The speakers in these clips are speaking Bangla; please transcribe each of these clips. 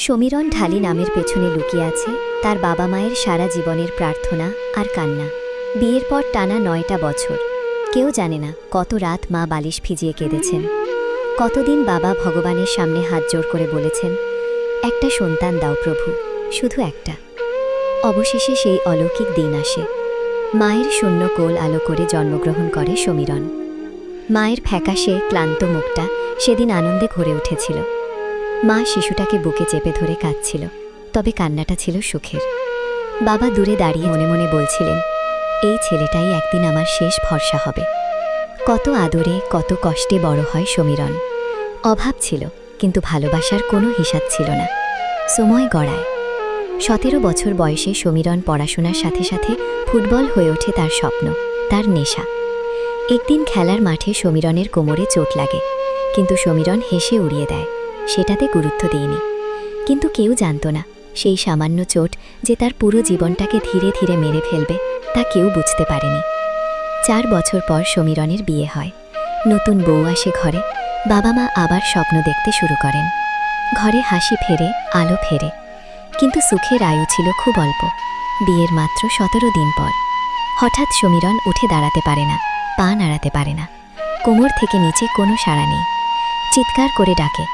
সমীরণ ঢালি নামের পেছনে লুকিয়ে আছে তার বাবা মায়ের সারা জীবনের প্রার্থনা আর কান্না। বিয়ের পর টানা 9টা বছর। কেউ জানে না কত রাত মা বালিশ ভিজিয়ে কেঁদেছেন, কতদিন বাবা ভগবানের সামনে হাত জোড় করে বলেছেন, একটা সন্তান দাও প্রভু, শুধু একটা। অবশেষে সেই অলৌকিক দিন আসে। মায়ের শূন্য কোল আলো করে জন্মগ্রহণ করে সমীরণ। মায়ের ফ্যাকাশে ক্লান্ত মুখটা সেদিন আনন্দে ভরে উঠেছিল। মা শিশুটাকে বুকে চেপে ধরে কাঁদছিল, তবে কান্নাটা ছিল সুখের। বাবা দূরে দাঁড়িয়ে মনে মনে বলছিলেন, এই ছেলেটাই একদিন আমার শেষ ভরসা হবে। কত আদরে কত কষ্টে বড় হয় সমীরণ। অভাব ছিল, কিন্তু ভালোবাসার কোনো হিসাব ছিল না। সময় গড়ায়। 17 বছর বয়সে সমীরণ পড়াশোনার সাথে সাথে ফুটবল হয়ে ওঠে তার স্বপ্ন, তার নেশা। একদিন খেলার মাঠে সমীরণের কোমরে চোট লাগে, কিন্তু সমীরণ হেসে উড়িয়ে দেয়, সেটাতে গুরুত্ব দেয়নি। কিন্তু কেউ জানত না সেই সামান্য চোট যে তার পুরো জীবনটাকে ধীরে ধীরে মেরে ফেলবে, তা কেউ বুঝতে পারেনি। 4 বছর পর সমীরণের বিয়ে হয়। নতুন বউ আসে ঘরে। বাবা মা আবার স্বপ্ন দেখতে শুরু করেন। ঘরে হাসি ফেরে, আলো ফেরে। কিন্তু সুখের আয়ু ছিল খুব অল্প। বিয়ের মাত্র 17 দিন পর হঠাৎ সমীরণ উঠে দাঁড়াতে পারে না, পা নাড়াতে পারে না। কোমর থেকে নিচে কোনো সাড়া নেই। চিৎকার করে ডাকে,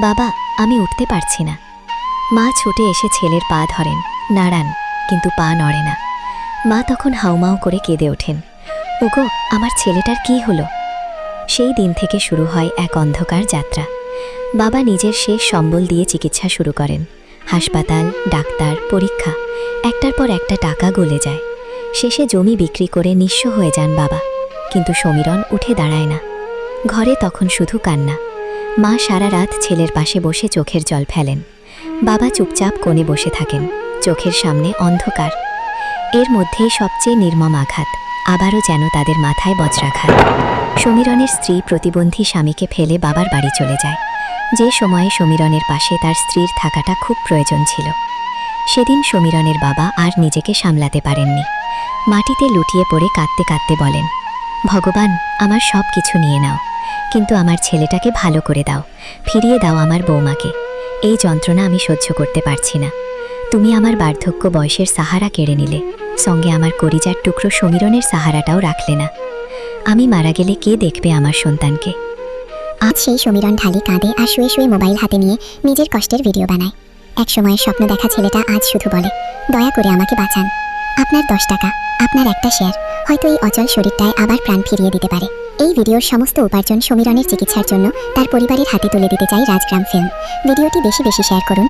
বাবা, আমি উঠতে পারছি না। মা ছুটে এসে ছেলের পা ধরেন, নাড়ান, কিন্তু পা নড়ে না। মা তখন হাউমাউ করে কেঁদে ওঠেন, ওগো, আমার ছেলেটার কি হলো? সেই দিন থেকে শুরু হয় এক অন্ধকার যাত্রা। বাবা নিজের শেষ সম্বল দিয়ে চিকিৎসা শুরু করেন। হাসপাতাল, ডাক্তার, পরীক্ষা, একটার পর একটা টাকা গলে যায়। শেষে জমি বিক্রি করে নিঃস্ব হয়ে যান বাবা। কিন্তু সমীরণ উঠে দাঁড়ায় না। ঘরে তখন শুধু কান্না। মা সারা রাত ছেলের পাশে বসে চোখের জল ফেলেন। বাবা চুপচাপ কোণে বসে থাকেন, চোখের সামনে অন্ধকার। এর মধ্যেই সবচেয়ে নির্মম আঘাত, আবারও যেন তাদের মাথায় বজ্রাঘাত। সমীরণের স্ত্রী প্রতিবন্ধী স্বামীকে ফেলে বাবার বাড়ি চলে যায়, যে সময়ে সমীরণের পাশে তার স্ত্রীর থাকাটা খুব প্রয়োজন ছিল। সেদিন সমীরণের বাবা আর নিজেকে সামলাতে পারেননি। মাটিতে লুটিয়ে পড়ে কাঁদতে কাঁদতে বলেন, ভগবান, আমার সব কিছু নিয়ে নাও, কিন্তু আমার ছেলেটাকে ভালো করে দাও, ফিরিয়ে দাও আমার বৌমাকে। এই যন্ত্রণা আমি সহ্য করতে পারছি না। তুমি আমার বার্ধক্য বয়সের সাহারা কেড়ে নিলে, সঙ্গে আমার কলিজার টুকরো সমীরণের সাহারাটাও রাখলে না। আমি মারা গেলে কে দেখবে আমার সন্তানকে? আজ সেই সমীরণ ঢালি কাঁদে আর শুয়ে শুয়ে মোবাইল হাতে নিয়ে নিজের কষ্টের ভিডিও বানায়। এক সময়ের স্বপ্ন দেখা ছেলেটা আজ শুধু বলে, দয়া করে আমাকে বাঁচান। আপনার 10 টাকা, আপনার একটা শেয়ার হয়তো এই অচল শরীরটায় আবার প্রাণ ফিরিয়ে দিতে পারে। এই ভিডিওর সমস্ত উপার্জন সমীরণের চিকিৎসার জন্য তার পরিবারের হাতে তুলে দিতে চাই রাজগ্রাম ফিল্ম। ভিডিওটি বেশি বেশি শেয়ার করুন।